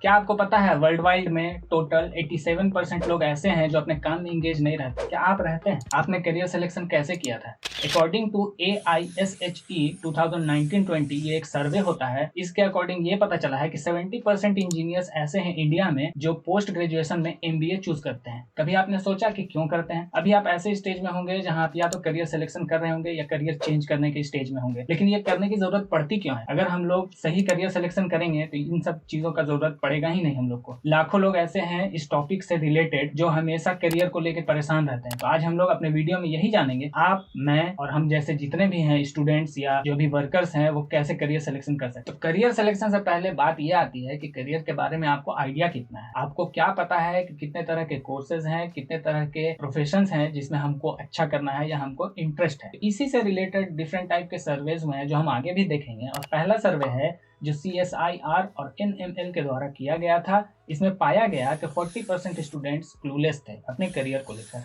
क्या आपको पता है वर्ल्ड वाइड में टोटल 87% लोग ऐसे हैं जो अपने काम में इंगेज नहीं रहते। क्या आप रहते हैं? आपने करियर सिलेक्शन कैसे किया था? अकॉर्डिंग टू AISHE 2019-20 ये एक सर्वे होता है। इसके अकॉर्डिंग ये पता चला है कि 70% इंजीनियर्स ऐसे हैं इंडिया में जो पोस्ट ग्रेजुएशन में MBA चूज करते हैं। कभी आपने सोचा कि क्यों करते हैं? अभी आप ऐसे स्टेज में होंगे जहां आप या तो करियर सिलेक्शन कर रहे होंगे या करियर चेंज करने के स्टेज में होंगे, लेकिन ये करने की जरूरत पड़ती क्यों है? अगर हम लोग सही करियर सिलेक्शन करेंगे तो इन सब चीजों का जरूरत पड़ेगा ही नहीं हम लोग को। लाखों लोग ऐसे हैं इस टॉपिक से रिलेटेड जो हमेशा करियर को लेकर परेशान रहते हैं। तो आज हम लोग अपने वीडियो में यही जानेंगे, आप, मैं और हम जैसे जितने भी हैं स्टूडेंट्स या जो भी वर्कर्स हैं वो कैसे करियर सिलेक्शन कर सकते हैं। तो करियर सिलेक्शन से पहले बात यह आती है कि करियर के बारे में आपको आइडिया कितना है। आपको क्या पता है कि कितने तरह के कोर्सेज हैं, कितने तरह के प्रोफेशंस हैं जिसमें हमको अच्छा करना है या हमको इंटरेस्ट है। इसी से रिलेटेड डिफरेंट टाइप के सर्वेज हुए हैं जो हम आगे भी देखेंगे। और पहला सर्वे है जो CSIR और NML के द्वारा किया गया था। इसमें पाया गया कि 40% स्टूडेंट्स क्लूलेस थे अपने करियर को लेकर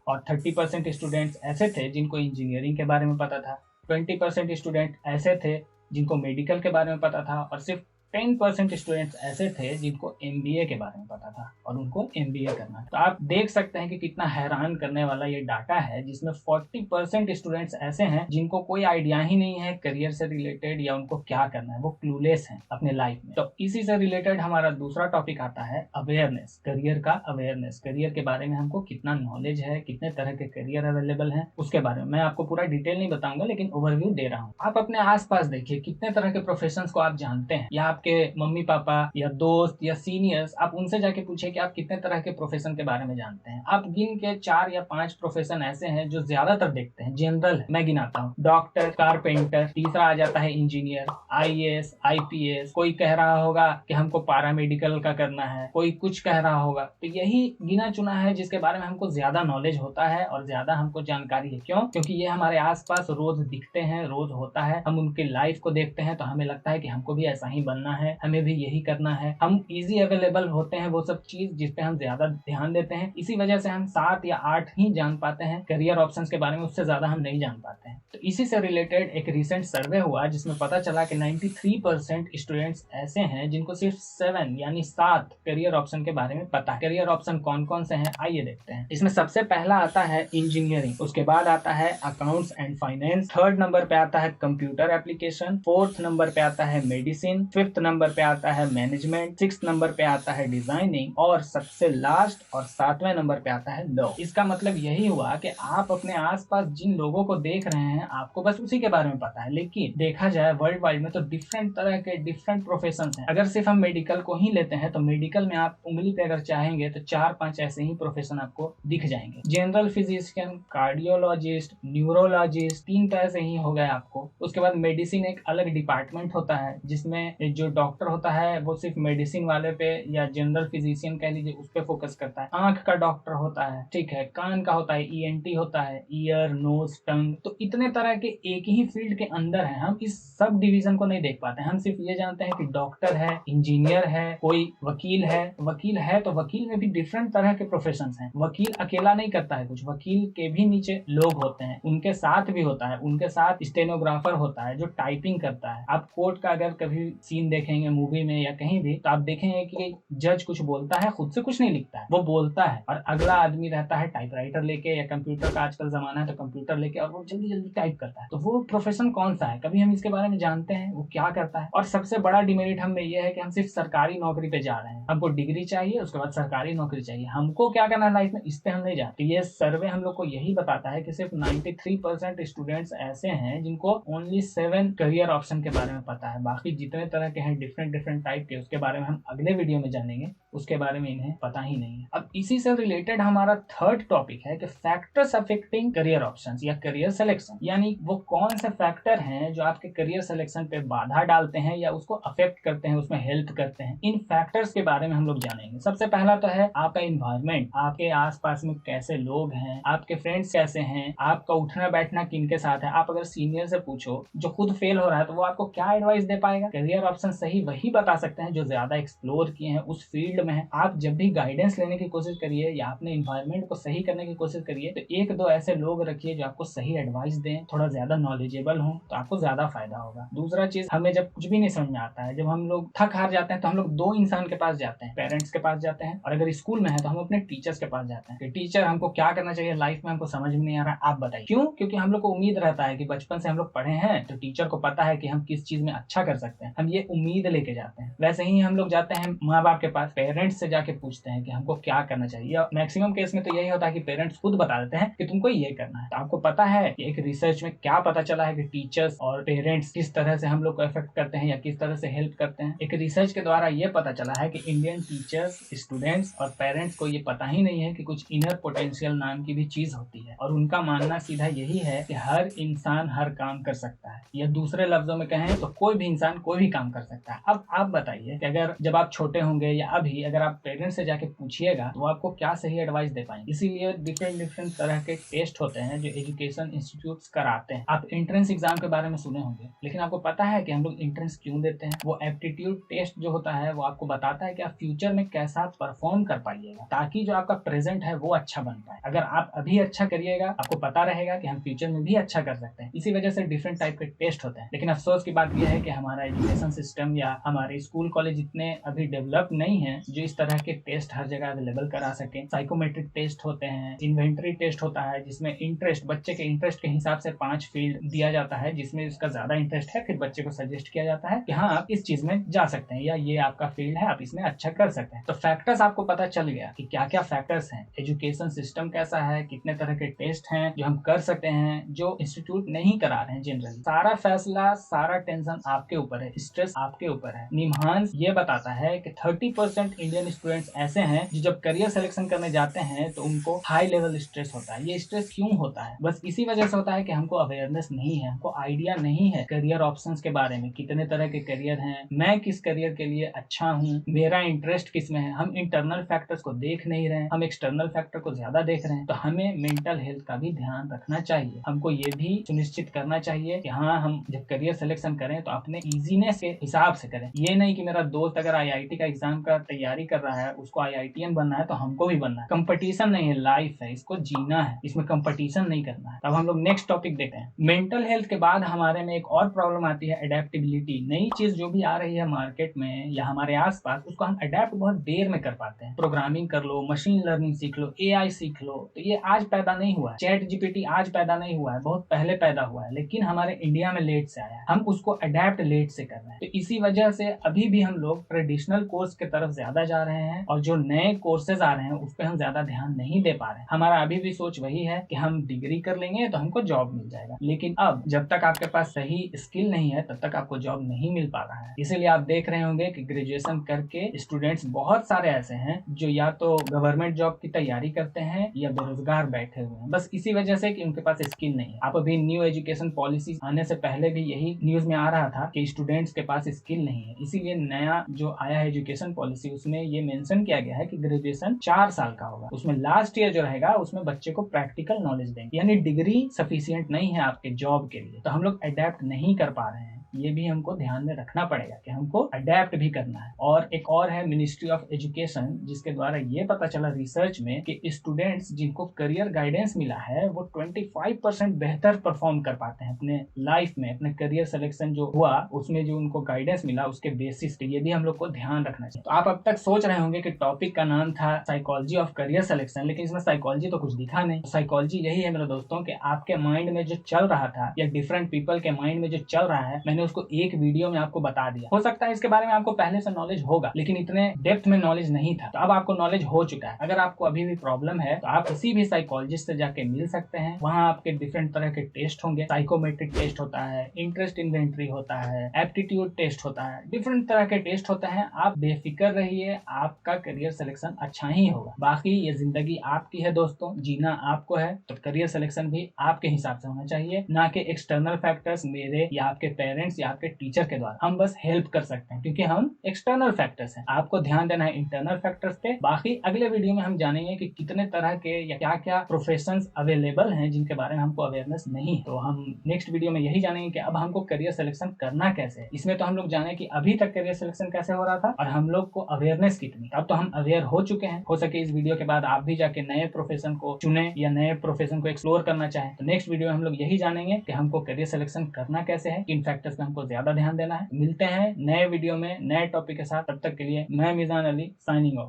और 30% स्टूडेंट्स ऐसे थे जिनको इंजीनियरिंग के बारे में पता था। 20% स्टूडेंट ऐसे थे जिनको मेडिकल के बारे में पता था और सिर्फ 10% स्टूडेंट्स ऐसे थे जिनको MBA के बारे में पता था और उनको MBA करना है। तो आप देख सकते हैं कि कितना हैरान करने वाला ये डाटा है, जिसमें 40% स्टूडेंट्स ऐसे हैं जिनको कोई आइडिया ही नहीं है करियर से रिलेटेड या उनको क्या करना है, वो क्लूलेस हैं अपने लाइफ में। तो इसी से रिलेटेड हमारा दूसरा टॉपिक आता है अवेयरनेस, करियर का अवेयरनेस। करियर के बारे में हमको कितना नॉलेज है, कितने तरह के करियर अवेलेबल हैं, उसके बारे में मैं आपको पूरा डिटेल नहीं बताऊंगा लेकिन ओवरव्यू दे रहा हूँ। आप अपने आसपास देखिए कितने तरह के प्रोफेशंस को आप जानते हैं, या आपके मम्मी पापा या दोस्त या सीनियर्स, आप उनसे जाके पूछे कि आप कितने तरह के प्रोफेशन के बारे में जानते हैं। आप गिन के 4 या 5 प्रोफेशन ऐसे हैं जो ज्यादातर देखते हैं, जनरल मैं गिनाता हूँ, डॉक्टर, कारपेंटर, तीसरा आ जाता है इंजीनियर, IAS, IPS। कोई कह रहा होगा कि हमको पैरामेडिकल का करना है, कोई कुछ कह रहा होगा। तो यही गिना चुना है जिसके बारे में हमको ज्यादा नॉलेज होता है और ज्यादा हमको जानकारी है। क्यों? क्योंकि ये हमारे आसपास रोज दिखते हैं, रोज होता है, हम उनके लाइफ को देखते हैं तो हमें लगता है कि हमको भी ऐसा ही बनना है, हमें भी यही करना है। हम इजी अवेलेबल होते हैं वो सब चीज जिस पे हम ज्यादा ध्यान देते हैं, इसी वजह से हम 7 या 8 ही जान पाते हैं करियर ऑप्शंस के बारे में, उससे ज्यादा हम नहीं जान पाते हैं। तो इसी से रिलेटेड एक रिसेंट सर्वे हुआ जिसमें पता चला कि 93% स्टूडेंट्स ऐसे हैं जिनको सिर्फ 7 यानी 7 करियर ऑप्शन के बारे में पता है। करियर ऑप्शन कौन कौन से हैं आइए देखते हैं। इसमें सबसे पहला आता है इंजीनियरिंग, उसके बाद आता है accounts and finance, third number पे आता है कंप्यूटर एप्लीकेशन, फोर्थ नंबर पे आता है मेडिसिन, फिफ्थ नंबर पे आता है मैनेजमेंट, 6 नंबर पे आता है डिजाइनिंग और सबसे लास्ट और 7वें नंबर पे आता है लॉ। इसका मतलब यही हुआ कि आप अपने आसपास जिन लोगों को देख रहे हैं आपको बस उसी के बारे में पता है, लेकिन देखा जाए वर्ल्ड वाइड में तो डिफरेंट तरह के डिफरेंट प्रोफेशन हैं। अगर सिर्फ हम मेडिकल को ही लेते हैं तो मेडिकल में आप उंगली पे अगर चाहेंगे तो 4-5 ऐसे ही प्रोफेशन आपको दिख जाएंगे। जनरल फिजिशियन, कार्डियोलॉजिस्ट, न्यूरोलॉजिस्ट, 3 तो ऐसे ही हो गए आपको। उसके बाद मेडिसिन एक अलग डिपार्टमेंट होता है जिसमें जो डॉक्टर होता है वो सिर्फ मेडिसिन वाले पे या जनरल फिजिशियन कह लीजिए उस पे फोकस करता है। आंख का डॉक्टर होता है, ठीक है, कान का होता है, ENT होता है, ईयर, नोज, टंग। तो इतने तरह के एक ही फील्ड के अंदर है, हम इस सब डिवीजन को नहीं देख पाते। हम सिर्फ ये जानते हैं कि डॉक्टर है, इंजीनियर है, कोई वकील है। वकील है तो वकील में भी डिफरेंट तरह के प्रोफेशन हैं। वकील अकेला नहीं करता है कुछ, वकील के भी नीचे लोग होते हैं, उनके साथ भी होता है, उनके साथ स्टेनोग्राफर होता है जो टाइपिंग करता है। आप कोर्ट का अगर कभी सीन देखेंगे मूवी में या कहीं भी तो आप देखेंगे कि जज कुछ बोलता है, खुद से कुछ नहीं लिखता है, वो बोलता है और अगला आदमी रहता है टाइपराइटर लेके, या कंप्यूटर का आजकल जमाना है तो कंप्यूटर लेके, और वो जल्दी जल्दी टाइप करता है। तो वो प्रोफेशन कौन सा है, कभी हम इसके बारे में जानते हैं वो क्या करता है? और सबसे बड़ा डिमेरिट हमें यह है कि हम सिर्फ सरकारी नौकरी पे जा रहे हैं, हमको डिग्री चाहिए, उसके बाद सरकारी नौकरी चाहिए, हमको क्या करना है लाइफ में इस पे हम नहीं जाते। ये सर्वे हम लोग को यही बताता है कि सिर्फ 93% स्टूडेंट्स ऐसे हैं जिनको ओनली 7 करियर ऑप्शन के बारे में पता है। बाकी जितने तरह के हैं डिफरेंट डिफरेंट टाइप के, उसके बारे में हम अगले वीडियो में जानेंगे, उसके बारे में इन्हें पता ही नहीं है। अब इसी से रिलेटेड हमारा थर्ड टॉपिक है कि फैक्टर्स अफेक्टिंग करियर ऑप्शंस या करियर सिलेक्शन, यानी वो कौन से फैक्टर हैं जो आपके करियर सिलेक्शन पे बाधा डालते हैं या उसको अफेक्ट करते हैं, उसमें हेल्प करते हैं। इन फैक्टर्स के बारे में हम लोग जानेंगे। सबसे पहला तो है आपका इन्वायरमेंट, आपके आसपास में कैसे लोग हैं, आपके फ्रेंड्स कैसे हैं, आपका उठना बैठना किनके साथ है। आप अगर सीनियर से पूछो जो खुद फेल हो रहा है तो वो आपको क्या एडवाइस दे पाएगा? करियर ऑप्शन सही वही बता सकते हैं जो ज्यादा एक्सप्लोर किए हैं, उस फील्ड में है। आप जब भी गाइडेंस लेने की कोशिश करिए या अपने इन्वायरमेंट को सही करने की कोशिश करिए तो एक दो ऐसे लोग रखिए जो आपको सही एडवाइस दें, थोड़ा ज्यादा नॉलेजेबल हो, तो आपको ज्यादा फायदा होगा। दूसरा चीज, हमें जब कुछ भी नहीं समझ में आता है, जब हम लोग थक हार जाते हैं तो हम लोग दो इंसान के पास जाते हैं, पेरेंट्स के पास जाते हैं, और अगर स्कूल में है तो हम अपने टीचर्स के पास जाते हैं कि टीचर हमको क्या करना चाहिए लाइफ में, हमको समझ में नहीं आ रहा है, आप बताइए। क्यों? क्योंकि हम लोग को उम्मीद रहता है कि बचपन से हम लोग पढ़े हैं तो टीचर को पता है कि हम किस चीज में अच्छा कर सकते हैं, हम ये उम्मीद लेके जाते हैं। वैसे ही हम लोग जाते हैं माँ बाप के पास, पेरेंट्स से जाके पूछते हैं कि हमको क्या करना चाहिए। मैक्सिमम केस में तो यही होता है कि पेरेंट्स खुद बता देते हैं कि तुमको ये करना है। तो आपको पता है कि एक रिसर्च में क्या पता चला है कि टीचर्स और पेरेंट्स किस तरह से हम लोग को इफेक्ट करते हैं या किस तरह से हेल्प करते हैं। एक रिसर्च के द्वारा ये पता चला है कि इंडियन टीचर्स, स्टूडेंट्स और पेरेंट्स को ये पता ही नहीं है कि कुछ इनर पोटेंशियल नाम की भी चीज होती है, और उनका मानना सीधा यही है कि हर इंसान हर काम कर सकता है, या दूसरे लफ्जों में कहें तो कोई भी इंसान कोई भी काम कर सकता है। अब आप बताइए कि अगर जब आप छोटे होंगे या अभी अगर आप पेरेंट्स से जाके पूछिएगा तो आपको क्या सही एडवाइस दे पाएंगे। इसीलिए डिफरेंट तरह के टेस्ट होते हैं जो एजुकेशन इंस्टीट्यूट्स कराते हैं। आप एंट्रेंस एग्जाम के बारे में सुने होंगे, लेकिन आपको पता है कि हम लोग एंट्रेंस क्यों देते हैं? वो एप्टीट्यूड टेस्ट जो होता है वो आपको बताता है कि आप फ्यूचर में कैसा परफॉर्म कर पाइएगा, ताकि जो आपका प्रेजेंट है वो अच्छा बन पाए। अगर आप अभी अच्छा करिएगा, आपको पता रहेगा कि हम फ्यूचर में भी अच्छा कर सकते हैं। इसी वजह से डिफरेंट टाइप के टेस्ट होते हैं। लेकिन अफसोस की बात यह है कि हमारा एजुकेशन सिस्टम या हमारे स्कूल कॉलेज इतने अभी डेवलप नहीं है जो इस तरह के टेस्ट हर जगह अवेलेबल करा सके। साइकोमेट्रिक टेस्ट होते हैं, इन्वेंटरी टेस्ट होता है जिसमें इंटरेस्ट, बच्चे के इंटरेस्ट के हिसाब से 5 फील्ड दिया जाता है, जिसमें इसका ज्यादा इंटरेस्ट है फिर बच्चे को सजेस्ट किया जाता है कि हाँ आप इस चीज में जा सकते हैं या ये आपका फील्ड है, आप इसमें अच्छा कर सकते हैं। तो फैक्टर्स आपको पता चल गया कि क्या क्या फैक्टर्स हैं, एजुकेशन सिस्टम कैसा है, कितने तरह के टेस्ट हैं जो हम कर सकते हैं जो इंस्टीट्यूट नहीं करा रहे हैं जनरली। सारा फैसला, सारा टेंशन आपके ऊपर है, स्ट्रेस आपके ऊपर है। निम्हांस ये बताता है कि 30% इंडियन स्टूडेंट्स ऐसे हैं जो जब करियर सिलेक्शन करने जाते हैं तो उनको हाई लेवल स्ट्रेस होता है। ये स्ट्रेस क्यों होता है? बस इसी वजह से होता है कि हमको अवेयरनेस नहीं है, हमको आइडिया नहीं है करियर ऑप्शंस के बारे में, कितने तरह के करियर हैं, मैं किस करियर के लिए अच्छा हूँ, मेरा इंटरेस्ट किस में है। हम इंटरनल फैक्टर्स को देख नहीं रहे हैं, हम एक्सटर्नल फैक्टर को ज्यादा देख रहे हैं। तो हमें मेंटल हेल्थ का भी ध्यान रखना चाहिए। हमको ये भी सुनिश्चित करना चाहिए कि हाँ हम जब करियर सिलेक्शन करें तो अपने इजीनेस के हिसाब से करें। ये नहीं कि मेरा दोस्त अगर आईआईटी का एग्जाम का तैयारी कर रहा है, उसको आईआईटीएन बनना है तो हमको भी बनना है। कंपटीशन नहीं है, लाइफ है, इसको जीना है, इसमें कंपटीशन नहीं करना है। अब हम लोग नेक्स्ट टॉपिक देखते हैं। मेंटल हेल्थ के बाद हमारे में एक और प्रॉब्लम आती है, अडेप्टेबिलिटी। नई चीज जो भी आ रही है मार्केट में या हमारे आसपास, उसको हम अडेप्ट बहुत देर में कर पाते हैं। प्रोग्रामिंग कर लो, मशीन लर्निंग सीख लो, एआई सीख लो, तो ये आज पैदा नहीं हुआ है। चैट जीपीटी आज पैदा नहीं हुआ है, बहुत पहले पैदा हुआ है, लेकिन हमारे इंडिया में लेट से आया है। हम उसको अडेप्ट लेट से कर रहे हैं। तो इसी वजह से अभी भी हम लोग ट्रेडिशनल कोर्स की तरफ ज्यादा जा रहे हैं और जो नए कोर्सेज आ रहे हैं उस पर हम ज्यादा ध्यान नहीं दे पा रहे हैं। हमारा अभी भी सोच वही है कि हम डिग्री कर लेंगे तो हमको जॉब मिल जाएगा, लेकिन अब जब तक आपके पास सही स्किल नहीं है तब तक आपको जॉब नहीं मिल पा रहा है। इसीलिए आप देख रहे होंगे कि ग्रेजुएशन करके स्टूडेंट्स बहुत सारे ऐसे हैं जो या तो गवर्नमेंट जॉब की तैयारी करते हैं या बेरोजगार बैठे हुए हैं, बस इसी वजह से कि उनके पास स्किल नहीं है। आप अभी न्यू एजुकेशन पॉलिसी आने से पहले भी यही न्यूज में आ रहा था कि स्टूडेंट्स के पास स्किल नहीं है। इसीलिए नया जो आया है एजुकेशन पॉलिसी, उसमें ये मेंशन किया गया है कि ग्रेजुएशन 4 साल का होगा, उसमें लास्ट ईयर जो रहेगा उसमें बच्चे को प्रैक्टिकल नॉलेज देंगे। यानी डिग्री सफिशिएंट नहीं है आपके जॉब के लिए, तो हम लोग अडेप्ट नहीं कर पा रहे हैं। ये भी हमको ध्यान में रखना पड़ेगा कि हमको अडेप्ट भी करना है। और एक और है मिनिस्ट्री ऑफ एजुकेशन, जिसके द्वारा ये पता चला रिसर्च में कि स्टूडेंट्स जिनको करियर गाइडेंस मिला है वो 25% बेहतर परफॉर्म कर पाते हैं अपने लाइफ में। अपने करियर सिलेक्शन जो हुआ उसमें जो उनको गाइडेंस मिला उसके बेसिस पे, ये भी हम लोग को ध्यान रखना चाहिए। तो आप अब तक सोच रहे होंगे कि टॉपिक का नाम था साइकोलॉजी ऑफ करियर सिलेक्शन, लेकिन इसमें साइकोलॉजी तो कुछ दिखा नहीं। साइकोलॉजी यही है मेरे दोस्तों कि आपके माइंड में जो चल रहा था या डिफरेंट पीपल के माइंड में जो चल रहा है, मैंने उसको एक वीडियो में आपको बता दिया। हो सकता है इसके बारे में आपको पहले से नॉलेज होगा, लेकिन इतने डेप्थ में नॉलेज नहीं था। तो अब आपको नॉलेज हो चुका है। अगर आपको अभी भी प्रॉब्लम है तो आप किसी भी साइकोलॉजिस्ट से जाके मिल सकते हैं। वहाँ आपके डिफरेंट तरह के टेस्ट होंगे। साइकोमेट्रिक टेस्ट होता है, इंटरेस्ट इन्वेंटरी होता है, एप्टीट्यूड टेस्ट होता है, डिफरेंट तरह के टेस्ट होते हैं। आप बेफिक्र रहिए, आपका करियर सिलेक्शन अच्छा ही होगा। बाकी ये जिंदगी आपकी है दोस्तों, जीना आपको है, तो करियर सिलेक्शन भी आपके हिसाब से होना चाहिए, ना कि एक्सटर्नल फैक्टर्स मेरे या आपके पेरेंट्स पेरेंट्स या आपके टीचर के द्वारा। हम बस हेल्प कर सकते हैं क्योंकि हम एक्सटर्नल फैक्टर्स हैं। आपको ध्यान देना है इंटरनल फैक्टर्स पे। बाकी अगले वीडियो में हम जानेंगे कि कितने तरह के या क्या क्या प्रोफेशंस अवेलेबल हैं जिनके बारे में हमको अवेयरनेस नहीं। तो हम नेक्स्ट वीडियो में यही जानेंगे कि अब हमको करियर सिलेक्शन करना कैसे है। इसमें तो हम लोग जाने कि अभी तक करियर सिलेक्शन कैसे हो रहा था और हम लोग को अवेयरनेस कितनी। अब तो हम अवेयर हो चुके हैं। हो सके इस वीडियो के बाद आप भी जाके नए प्रोफेशन को चुने या नए प्रोफेशन को एक्सप्लोर करना चाहें। तो नेक्स्ट वीडियो में हम लोग यही जानेंगे कि हमको करियर सिलेक्शन करना कैसे है, किन फैक्टर्स पे हमको ज्यादा ध्यान देना है। मिलते हैं नए वीडियो में नए टॉपिक के साथ। तब तक के लिए मैं मिजान अली साइनिंग ऑफ।